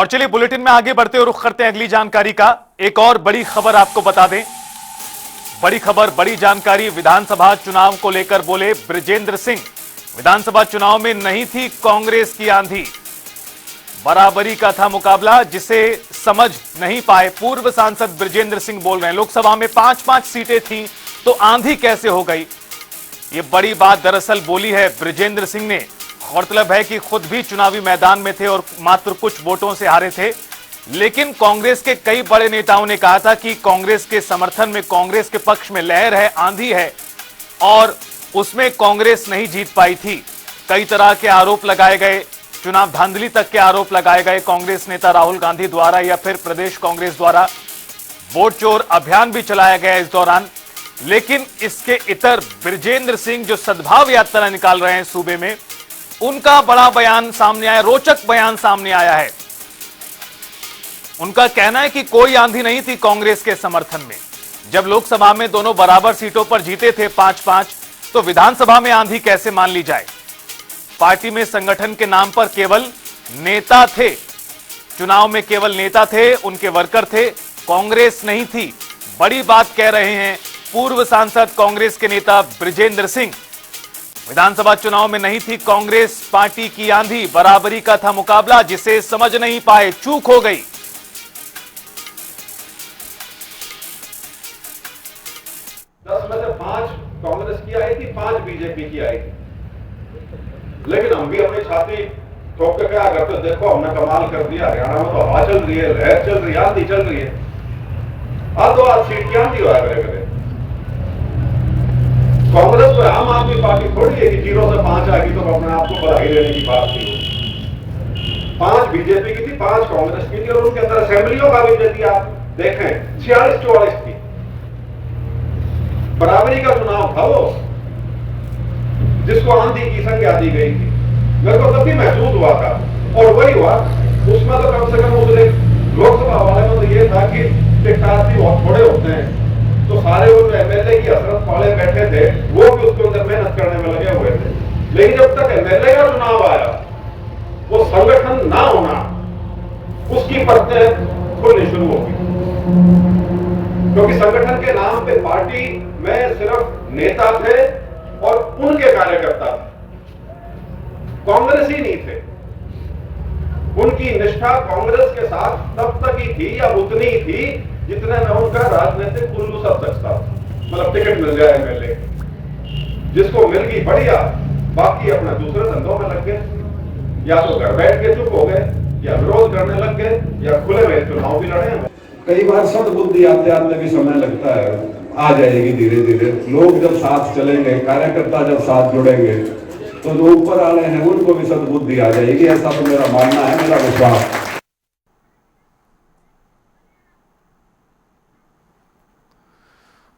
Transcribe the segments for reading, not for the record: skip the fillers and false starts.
और चलिए बुलेटिन में आगे बढ़ते हुए रुख करते हैं अगली जानकारी का। एक और बड़ी खबर आपको बता दें, बड़ी खबर, बड़ी जानकारी। विधानसभा चुनाव को लेकर बोले बृजेंद्र सिंह, विधानसभा चुनाव में नहीं थी कांग्रेस की आंधी, बराबरी का था मुकाबला जिसे समझ नहीं पाए। पूर्व सांसद बृजेंद्र सिंह बोल रहे हैं, लोकसभा में 5-5 सीटें थीं तो आंधी कैसे हो गई। ये बड़ी बात दरअसल बोली है बृजेंद्र सिंह ने। गौरतलब है कि खुद भी चुनावी मैदान में थे और मात्र कुछ वोटों से हारे थे, लेकिन कांग्रेस के कई बड़े नेताओं ने कहा था कि कांग्रेस के समर्थन में, कांग्रेस के पक्ष में लहर है, आंधी है, और उसमें कांग्रेस नहीं जीत पाई थी। कई तरह के आरोप लगाए गए, चुनाव धांधली तक के आरोप लगाए गए कांग्रेस नेता राहुल गांधी द्वारा या फिर प्रदेश कांग्रेस द्वारा। वोट चोर अभियान भी चलाया गया इस दौरान। लेकिन इसके इतर बृजेंद्र सिंह जो सद्भाव यात्रा निकाल रहे हैं सूबे में, उनका बड़ा बयान सामने आया, रोचक बयान सामने आया है। उनका कहना है कि कोई आंधी नहीं थी कांग्रेस के समर्थन में। जब लोकसभा में दोनों बराबर सीटों पर जीते थे 5-5, तो विधानसभा में आंधी कैसे मान ली जाए। पार्टी में संगठन के नाम पर केवल नेता थे, चुनाव में केवल नेता थे, उनके वर्कर थे, कांग्रेस नहीं थी। बड़ी बात कह रहे हैं पूर्व सांसद कांग्रेस के नेता बृजेंद्र सिंह। विधानसभा चुनाव में नहीं थी कांग्रेस पार्टी की आंधी, बराबरी का था मुकाबला जिसे समझ नहीं पाए, चूक हो गई। 10 में से 5 कांग्रेस की आई थी, 5 बीजेपी की आई थी। लेकिन हम भी अपनी छाती ठोक के क्या करते, देखो हमने कमाल कर दिया, हरियाणा में तो हवा चल रही है, लहर चल रही है, आंधी चल रही है। आज सीट की आंधी हुआ करे। कांग्रेस तो आम आदमी पार्टी थोड़ी है कि 0 से 5 आ गई तो अपने आप को बधाई देने की बात थी। 5 बीजेपी की थी, 5 कांग्रेस की थी, और उनके अंदर असेंबलियों का भी यदि आप देखें 46-44 थी। बराबरी का चुनाव था वो, जिसको आंधी की संज्ञा दी गई थी। मेरे को तब भी महसूस हुआ था, और वही हुआ। उसमें तो कम से कम उसने लोकसभा वाले में तो ये था कि टिकटासी बहुत थोड़े होते हैं, तो सारे वो एमएलए की हसरत वाले बैठे थे, वो भी उसके अंदर मेहनत करने में लगे हुए थे। लेकिन जब तक एमएलए का चुनाव आया, वो संगठन ना होना, उसकी परतें खुलनी शुरू हो गई। क्योंकि संगठन के नाम पे पार्टी में सिर्फ नेता थे और उनके कार्यकर्ता थे, कांग्रेस ही नहीं थे। उनकी निष्ठा कांग्रेस के साथ तब तक ही थी या उतनी ही थी जितने में उनका राजनीतिक उल्लू सब सकता, मतलब टिकट मिल जाए एमएलए, जिसको मिल गई बढ़िया, बाकी अपने दूसरे धंधों में लग गए, या तो घर बैठ के चुप हो गए, या विरोध करने लग गए, या खुले में चुनाव भी लड़े। कई बार सद्बुद्धि आते आते भी समय लगता है, आ जाएगी धीरे धीरे। लोग जब साथ चलेंगे, कार्यकर्ता जब साथ जुड़ेंगे, तो जो ऊपर वाले हैं उनको भी सद्बुद्धि आ जाएगी। ऐसा तो मेरा मानना है, मेरा विश्वास।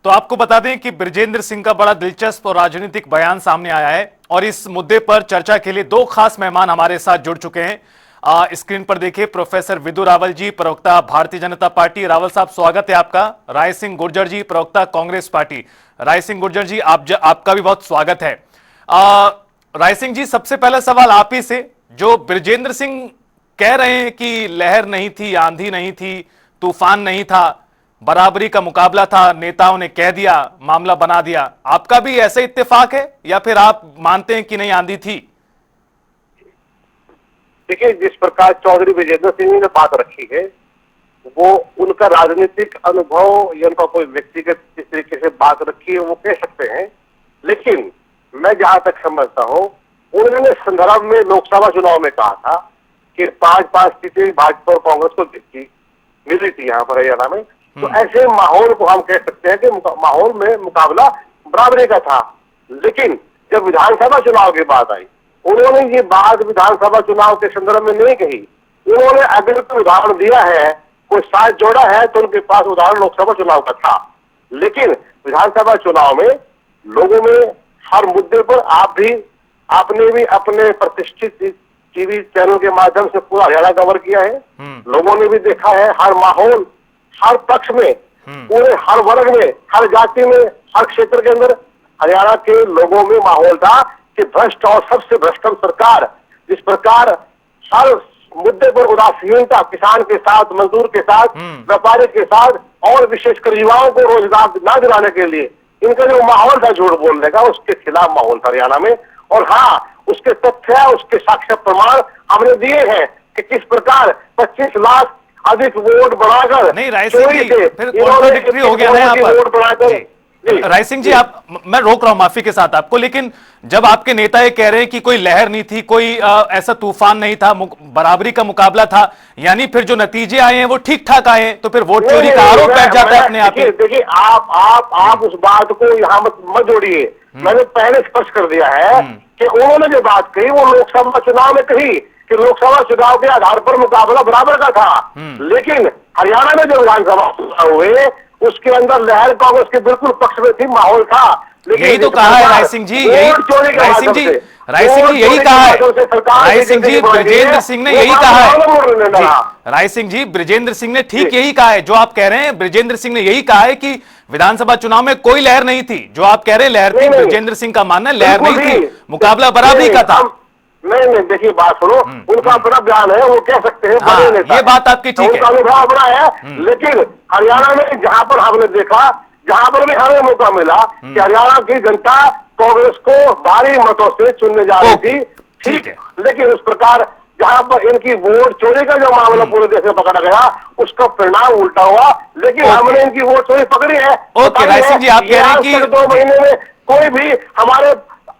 तो आपको बता दें कि बृजेंद्र सिंह का बड़ा दिलचस्प और राजनीतिक बयान सामने आया है, और इस मुद्दे पर चर्चा के लिए 2 खास मेहमान हमारे साथ जुड़ चुके हैं। स्क्रीन पर देखिए प्रोफेसर विदु रावल जी, प्रवक्ता भारतीय जनता पार्टी। रावल साहब, स्वागत है आपका। राय सिंह गुर्जर जी, प्रवक्ता कांग्रेस पार्टी। राय सिंह गुर्जर जी, आपका भी बहुत स्वागत है। राय सिंह जी, सबसे पहला सवाल आप ही से। जो बृजेंद्र सिंह कह रहे हैं कि लहर नहीं थी, आंधी नहीं थी, तूफान नहीं था, बराबरी का मुकाबला था, नेताओं ने कह दिया, मामला बना दिया, आपका भी ऐसा इत्तेफाक है या फिर आप मानते हैं कि नहीं आंधी थी? देखिए, जिस प्रकार चौधरी बृजेंद्र सिंह ने बात रखी है, वो उनका राजनीतिक अनुभव या उनका कोई व्यक्तिगत जिस तरीके से बात रखी है वो कह सकते हैं। लेकिन मैं जहां तक समझता हूं, उन्होंने संदर्भ में लोकसभा चुनाव में कहा था कि 5-5 सीटें भाजपा और कांग्रेस को मिली थी यहाँ पर हरियाणा में। तो ऐसे माहौल को हम कह सकते हैं कि माहौल में मुकाबला बराबरी का था। लेकिन जब विधानसभा चुनाव की बात आई, उन्होंने ये बात विधानसभा चुनाव के संदर्भ में नहीं कही। उन्होंने अगर कोई उदाहरण दिया है, कोई साथ जोड़ा है, तो उनके पास उदाहरण लोकसभा चुनाव का था। लेकिन विधानसभा चुनाव में लोगों में हर मुद्दे पर आपने भी अपने प्रतिष्ठित टीवी चैनल के माध्यम से पूरा हरियाणा कवर किया है। लोगों ने भी देखा है, हर माहौल, हर पक्ष में, पूरे हर वर्ग में, हर जाति में, हर क्षेत्र के अंदर हरियाणा के लोगों में माहौल था कि भ्रष्ट और सबसे भ्रष्टम सरकार, जिस प्रकार हर मुद्दे पर उदासीनता, किसान के साथ, मजदूर के साथ, व्यापारी के साथ और विशेषकर युवाओं को रोजगार न दिलाने के लिए इनका जो माहौल था झूठ बोलने का, उसके खिलाफ माहौल था हरियाणा में। और हाँ, उसके तथ्य, उसके साक्ष्य प्रमाण हमने दिए हैं कि किस प्रकार 25 लाख अधिक वोट बढ़ाकर नहीं राय सिंह जी, फिर कॉन्ट्राडिक्टरी हो गया ना यहाँ वोट बढ़ाकर। पर। राय सिंह जी, आप, मैं रोक रहा हूं माफी के साथ आपको, लेकिन जब आपके नेता ये कह रहे हैं कि कोई लहर नहीं थी, कोई ऐसा तूफान नहीं था, बराबरी का मुकाबला था, यानी फिर जो नतीजे आए हैं वो ठीक ठाक आए हैं, तो फिर वोट चोरी का आरोप बैठ जाता है अपने आप ही। देखिए, आप उस बात को यहाँ मत जोड़िए। मैंने पहले स्पष्ट कर दिया है कि उन्होंने जो बात कही वो लोकसभा चुनाव में कही कि लोकसभा चुनाव के आधार पर मुकाबला बराबर का था, लेकिन हरियाणा में जो विधानसभा चुनाव हुए उसके अंदर लहर कांग्रेस के बिल्कुल पक्ष में थी, माहौल था। लेकिन यही तो कहा है राय सिंह जी, यही राय सिंह जी यही कहा है, राय सिंह जी ब्रजेंद्र सिंह ने यही कहा है, राय सिंह जी ब्रजेंद्र सिंह ने ठीक यही कहा है जो आप कह रहे हैं। ब्रजेंद्र सिंह ने यही कहा है कि विधानसभा चुनाव में कोई लहर नहीं थी, जो आप कह रहे हैं लहर थी, ब्रजेंद्र सिंह का मानना है लहर नहीं थी, मुकाबला बराबरी का था। नहीं, देखिए बात सुनो, उनका अपना बयान है, वो कह सकते हैं, हाँ, ये बात आपकी ठीक है, उनका अनुभव अपना है। लेकिन हरियाणा में जहां पर हमने देखा, जहां पर भी हमें मौका मिला कि हरियाणा की जनता कांग्रेस को भारी मतों से चुनने जा रही थी, ठीक है, लेकिन उस प्रकार जहां पर इनकी वोट चोरी का जो मामला पूरे देश में पकड़ा गया, उसका परिणाम उल्टा हुआ। लेकिन हमने इनकी वोट चोरी पकड़ी है। ओके राय सिंह जी, आप कह रहे हैं कि 2 महीने में कोई भी हमारे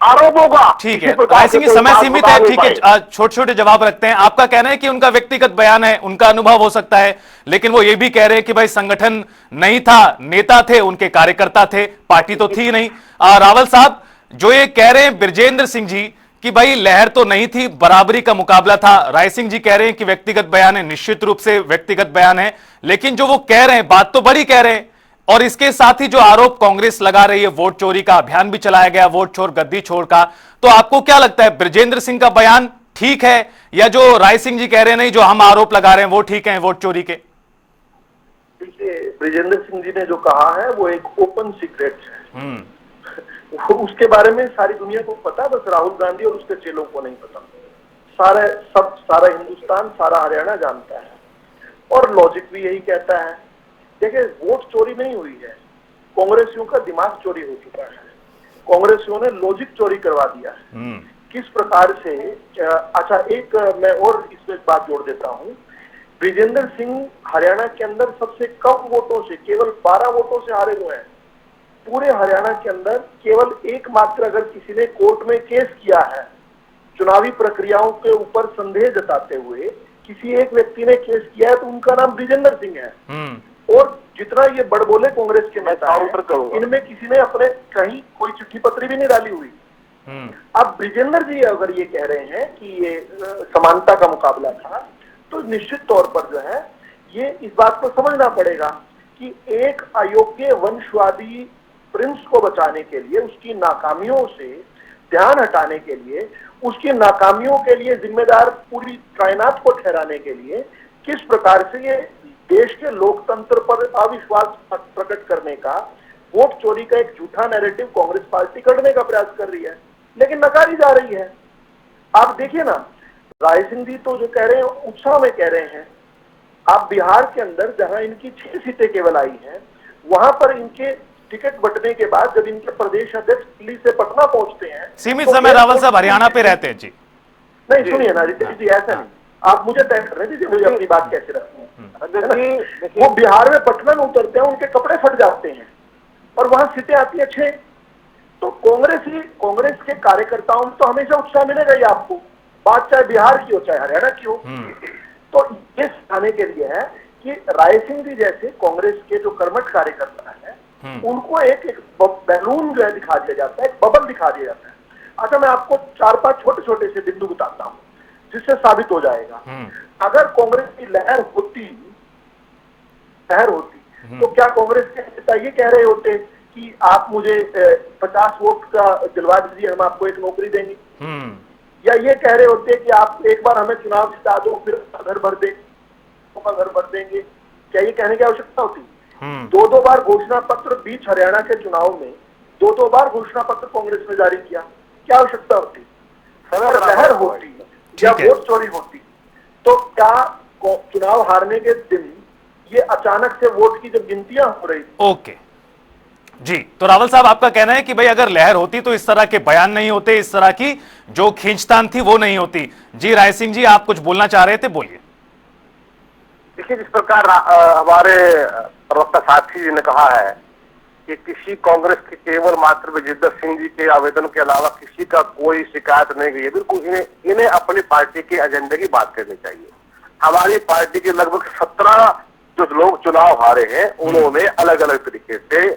आरोपों का, ठीक है, राय सिंह जी समय सीमित है, ठीक है, छोटे छोटे जवाब रखते हैं। आपका कहना है कि उनका व्यक्तिगत बयान है, उनका अनुभव हो सकता है, लेकिन वो ये भी कह रहे हैं कि भाई संगठन नहीं था, नेता थे, उनके कार्यकर्ता थे, पार्टी तो थी नहीं। रावल साहब, जो ये कह रहे हैं ब्रजेंद्र सिंह जी कि भाई लहर तो नहीं थी, बराबरी का मुकाबला था, राय सिंह जी कह रहे हैं कि व्यक्तिगत बयान है, निश्चित रूप से व्यक्तिगत बयान है, लेकिन जो वो कह रहे हैं बात तो बड़ी कह रहे हैं। और इसके साथ ही जो आरोप कांग्रेस लगा रही है, वोट चोरी का अभियान भी चलाया गया, वोट चोर गद्दी छोड़ का, तो आपको क्या लगता है ब्रजेंद्र सिंह का बयान ठीक है या जो राय सिंह जी कह रहे हैं नहीं, जो हम आरोप लगा रहे हैं वो ठीक है वोट चोरी के? देखिए, ब्रजेंद्र सिंह जी ने जो कहा है वो एक ओपन सीक्रेट है, उसके बारे में सारी दुनिया को पता, बस राहुल गांधी और उसके चेलों को नहीं पता। सारा हिंदुस्तान, सारा हरियाणा जानता है, और लॉजिक भी यही कहता है। देखिए, वोट चोरी नहीं हुई है, कांग्रेसियों का दिमाग चोरी हो चुका है, कांग्रेसियों ने लॉजिक चोरी करवा दिया है। किस प्रकार से, अच्छा एक मैं और इसमें बात जोड़ देता हूं, ब्रजेंद्र सिंह हरियाणा के अंदर सबसे कम वोटों से, केवल 12 वोटों से हारे हुए हैं। पूरे हरियाणा के अंदर केवल एकमात्र अगर किसी ने कोर्ट में केस किया है, चुनावी प्रक्रियाओं के ऊपर संदेह जताते हुए किसी एक व्यक्ति ने केस किया है, तो उनका नाम ब्रजेंद्र सिंह है। और जितना ये बड़बोले कांग्रेस के नेता हैं, इनमें किसी ने अपने कहीं कोई चिट्ठी पत्री भी नहीं डाली हुई। अब ब्रजेंद्र जी अगर ये कह रहे हैं कि ये समानता का मुकाबला था, तो निश्चित तौर पर जो है ये इस बात को समझना पड़ेगा कि एक अयोग्य वंशवादी प्रिंस को बचाने के लिए, उसकी नाकामियों से ध्यान हटाने के लिए, उसकी नाकामियों के लिए जिम्मेदार पूरी कायनात को ठहराने के लिए किस प्रकार से ये देश के लोकतंत्र पर अविश्वास प्रकट करने का, वोट चोरी का एक झूठा नैरेटिव कांग्रेस पार्टी करने का प्रयास कर रही है, लेकिन नकारी जा रही है। आप देखिए ना, राय सिंह जी तो जो कह रहे हैं उत्साह में कह रहे हैं। आप बिहार के अंदर जहां इनकी 6 सीटें केवल आई हैं, वहां पर इनके टिकट बंटने के बाद जब इनके प्रदेश अध्यक्ष दिल्ली से पटना पहुंचते हैं, सीमित समय रावल साहब हरियाणा पे रहते हैं जी। नहीं सुनिए ना रितेश जी, ऐसा नहीं, आप मुझे तय करने दीजिए, मुझे अपनी बात कैसे रखनी है। वो बिहार में पटना में उतरते हैं, उनके कपड़े फट जाते हैं और वहां सीटें आती है 6। तो कांग्रेस के कार्यकर्ताओं में तो हमेशा उत्साह मिलेगा ही आपको, बात चाहे बिहार की हो चाहे हरियाणा की हो। तो ये सिखाने के लिए है कि राय सिंह जी जैसे कांग्रेस के जो कर्मठ कार्यकर्ता है, उनको एक बैलून जो है दिखा दिया जाता है, एक बबल दिखा दिया जाता है। अच्छा, मैं आपको 4-5 छोटे छोटे से बिंदु बताता हूँ जिससे साबित हो जाएगा। अगर कांग्रेस की लहर होती तो क्या कांग्रेस के नेता ये कह रहे होते कि आप मुझे 50 वोट का दिलवा दीजिए, हम आपको एक नौकरी देंगे, या ये कह रहे होते कि आप एक बार हमें चुनाव जिता दो, फिर घर भर देंगे? क्या ये कहने की आवश्यकता होती? 2-2 बार घोषणा पत्र बीच हरियाणा के चुनाव में 2-2 बार घोषणा पत्र कांग्रेस ने जारी किया, क्या आवश्यकता होती? अगर लहर होती या वोट चोरी होती तो क्या चुनाव हारने के दिन ये अचानक से वोट की जब गिनतियां हो रही थी, ओके जी, तो रावल साहब आपका कहना है कि भाई अगर लहर होती तो इस तरह के बयान नहीं होते, इस तरह की जो खींचतान थी वो नहीं होती। जी राय सिंह जी, आप कुछ बोलना चाह रहे थे, बोलिए। देखिए, जिस प्रकार हमारे प्रवक्ता साथी जी ने कहा है कि किसी कांग्रेस के केवल मात्र विजेंद्र सिंह जी के आवेदन के अलावा किसी का कोई शिकायत नहीं गई है, बिल्कुल इन्हें अपनी पार्टी के एजेंडे की बात करनी चाहिए। हमारी पार्टी के लगभग 17 जो लोग चुनाव हारे हैं उन्होंने अलग अलग तरीके से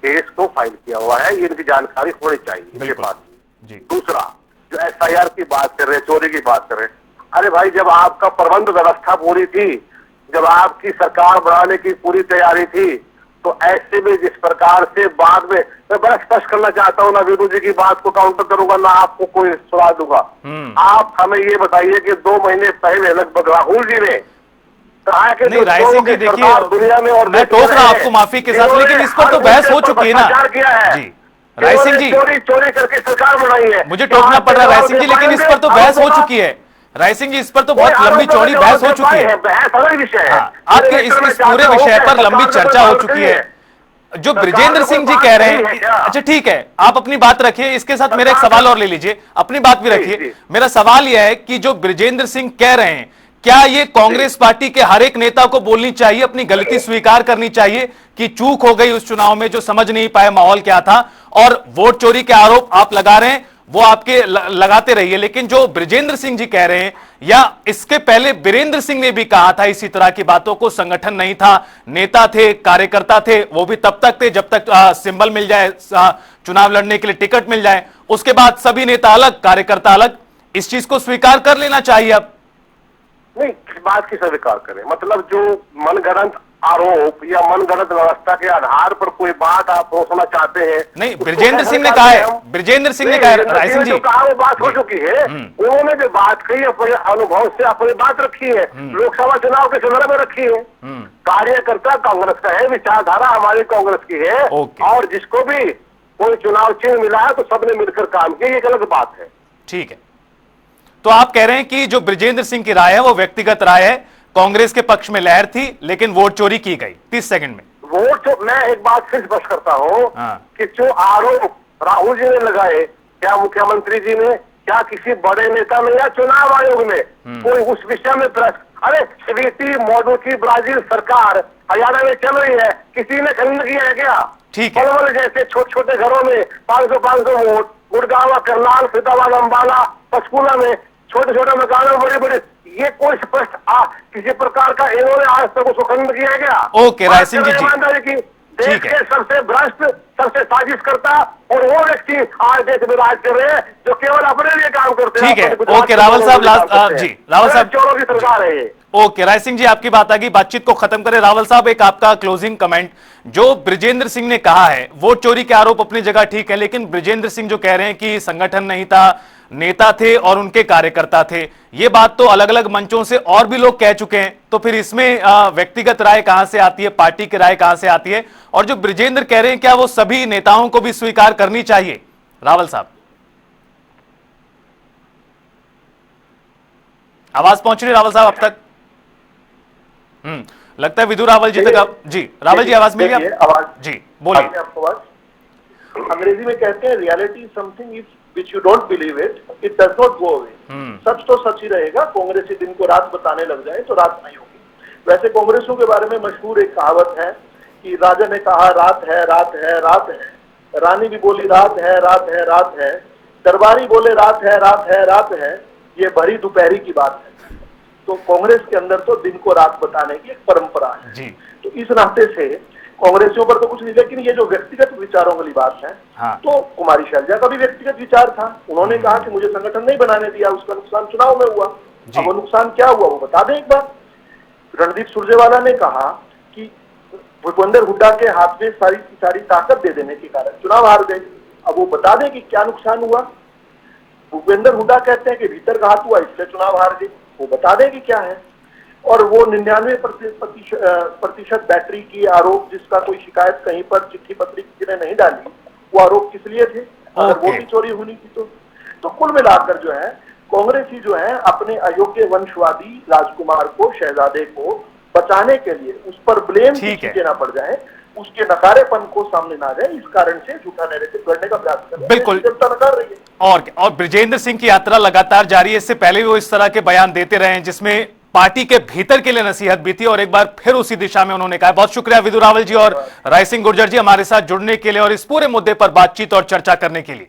केस को फाइल किया हुआ है, इनकी जानकारी होनी चाहिए, ये बात। दूसरा, जो एफआईआर की बात कर रहे हैं, चोरी की बात कर रहे हैं, अरे भाई जब आपका प्रबंध व्यवस्था पूरी थी, जब आपकी सरकार बढ़ाने की पूरी तैयारी थी, तो ऐसे में जिस प्रकार से बाद में, मैं बड़ा स्पष्ट करना चाहता हूँ, ना विनोद जी की बात को काउंटर करूंगा, ना आपको कोई सलाह दूंगा। आप हमें ये बताइए कि 2 महीने पहले लगभग राहुल जी ने कहा कि नहीं, राय सिंह जी देखिए, दुनिया में और मैं टोक रहा हूं आपको माफी के साथ, लेकिन इस पर तो बहस हो चुकी है ना जी। राय सिंह जी, चोरी करके सरकार बनाई है, मुझे टोकना पड़ रहा है राय सिंह जी, लेकिन इस पर तो बहस हो चुकी है। राय सिंह जी, इस पर तो बहुत लंबी चौड़ी बहस हो चुकी है। बहस अलग विषय है, आपके इस पूरे विषय पर लंबी चर्चा हो चुकी है। जो ब्रिजेंद्र सिंह जी कह रहे हैं, अच्छा ठीक है, आप अपनी बात रखिए, इसके साथ मेरा एक सवाल और ले लीजिए, अपनी बात भी रखिए। मेरा सवाल यह है कि जो ब्रिजेंद्र सिंह कह रहे हैं, क्या ये कांग्रेस पार्टी के हर एक नेता को बोलनी चाहिए, अपनी गलती स्वीकार करनी चाहिए कि चूक हो गई उस चुनाव में, जो समझ नहीं पाए माहौल क्या था, और वोट चोरी के आरोप आप लगा रहे हैं वो आपके लगाते रहिए, लेकिन जो ब्रिजेंद्र सिंह जी कह रहे हैं, या इसके पहले वीरेंद्र सिंह ने भी कहा था इसी तरह की बातों को, संगठन नहीं था, नेता थे, कार्यकर्ता थे, वो भी तब तक थे जब तक सिंबल मिल जाए, चुनाव लड़ने के लिए टिकट मिल जाए, उसके बाद सभी नेता अलग, कार्यकर्ता अलग। इस चीज को स्वीकार कर लेना चाहिए अब। नहीं, किस बात की स्वीकार करें, मतलब जो मनगढ़ंत आरोप या मनगढ़ंत व्यवस्था के आधार पर कोई बात आप रोकना चाहते हैं, नहीं, ब्रिजेंद्र सिंह ने कहा है, ब्रिजेंद्र सिंह ने कहा है, राय सिंह जी कहा, वो बात हो चुकी है, उन्होंने जो बात कही अपने अनुभव से अपनी बात रखी है, लोकसभा चुनाव के संदर्भ में रखी है। कार्यकर्ता कांग्रेस का है, विचारधारा हमारी कांग्रेस की है, और जिसको भी कोई चुनाव चिन्ह मिला है तो सबने मिलकर काम किया, एक अलग बात है। ठीक है, तो आप कह रहे हैं कि जो ब्रिजेंद्र सिंह की राय है वो व्यक्तिगत राय है, कांग्रेस के पक्ष में लहर थी लेकिन वोट चोरी की गई 30 सेकंड में। वोट, मैं एक बात फिर स्पष्ट करता हूं कि जो आरोप राहुल जी ने लगाए, क्या मुख्यमंत्री जी ने, क्या किसी बड़े नेता ने, या चुनाव आयोग ने कोई उस विषय में प्रश्न, अरे स्वीटी मॉडल की ब्राजील सरकार हरियाणा में चल रही है, किसी ने खंड किया है क्या? ठीक है, पलवल जैसे छोटे छोटे घरों में 500 वोट, गुड़गांव, करनाल, फरीदाबाद, अंबाला, पंचकूला में छोटे छोटे मकानों, बड़े बड़े, ये कोई स्पष्ट किसी प्रकार का इन्होंने आज तक उसको खंड किया है क्या? ओके राय सिंह जी, की देश के सबसे भ्रष्ट, सबसे साजिश करता और वो व्यक्ति आज देश में राज कर रहे हैं जो केवल अपने लिए काम करते हैं। ठीक है, ओके रावल साहब, लास्ट जी, रावल साहब, चोरों की सरकार है ये। ओके राय सिंह जी, आपकी बात आ गई, बातचीत को खत्म करें। रावल साहब, एक आपका क्लोजिंग कमेंट। जो ब्रिजेंद्र सिंह ने कहा है, वोट चोरी के आरोप अपनी जगह ठीक है, लेकिन ब्रिजेंद्र सिंह जो कह रहे हैं कि संगठन नहीं था, नेता थे और उनके कार्यकर्ता थे, ये बात तो अलग अलग मंचों से और भी लोग कह चुके हैं, तो फिर इसमें व्यक्तिगत राय कहां से आती है, पार्टी की राय कहां से आती है? और जो ब्रिजेंद्र कह रहे हैं, क्या वो सभी नेताओं को भी स्वीकार करनी चाहिए? रावल साहब, आवाज पहुंच रही है रावल साहब अब तक? लगता है विधु रावल जी तक आप, जी रावल जी आवाज मिल गई? आवाज जी बोलिए। आपको आवाज, अंग्रेजी में कहते हैं reality is something which you don't believe it does not go away। सच तो सच ही रहेगा, कांग्रेस दिन को रात बताने लग जाए तो रात नहीं होगी। वैसे कांग्रेसों के बारे में मशहूर एक कहावत है कि राजा ने कहा रात है, रात है, रात है, रानी भी बोली रात है, रात है, रात है, दरबारी बोले रात है, रात है, रात है, ये भरी दोपहरी की बात है। तो कांग्रेस के अंदर तो दिन को रात बताने की एक परंपरा है जी। तो इस नाते से कांग्रेसियों पर तो कुछ नहीं, लेकिन ये जो व्यक्तिगत विचारों वाली बात है, तो कुमारी शैलजा का भी व्यक्तिगत विचार था, उन्होंने कहा कि मुझे संगठन नहीं बनाने दिया, उसका नुकसान चुनाव में हुआ। अब वो नुकसान क्या हुआ वो बता दें एक बार। रणदीप सुरजेवाला ने कहा कि भूपेंद्र हुड्डा के हाथ में सारी की सारी ताकत दे देने के कारण चुनाव हार गए। अब वो बता दें कि क्या नुकसान हुआ। भूपेंद्र हुड्डा कहते हैं कि भीतर का हाथ हुआ इसलिए चुनाव हार गए, वो बता दें कि क्या है। और वो 99% बैटरी की आरोप, जिसका कोई शिकायत कहीं पर चिट्ठी पत्री किसी ने नहीं डाली, वो आरोप किस लिए थे? अगर वो भी चोरी होनी थी तो कुल मिलाकर जो है कांग्रेसी जो है अपने अयोग्य वंशवादी राजकुमार को, शहजादे को बचाने के लिए उस पर ब्लेम देना पड़ जाए, उसके नकारेपन को सामने ना जाए, इस कारण से झूठा नैरेटिव करने का प्रयास कर रहे हैं। बिल्कुल जनता नकार रही है। और ब्रिजेंद्र सिंह की यात्रा लगातार जारी है। इससे पहले भी वो इस तरह के बयान देते रहे हैं जिसमें पार्टी के भीतर के लिए नसीहत भी थी, और एक बार फिर उसी दिशा में उन्होंने कहा। बहुत शुक्रिया विदु रावल जी और राय सिंह गुर्जर जी हमारे साथ जुड़ने के लिए और इस पूरे मुद्दे पर बातचीत और चर्चा करने के लिए।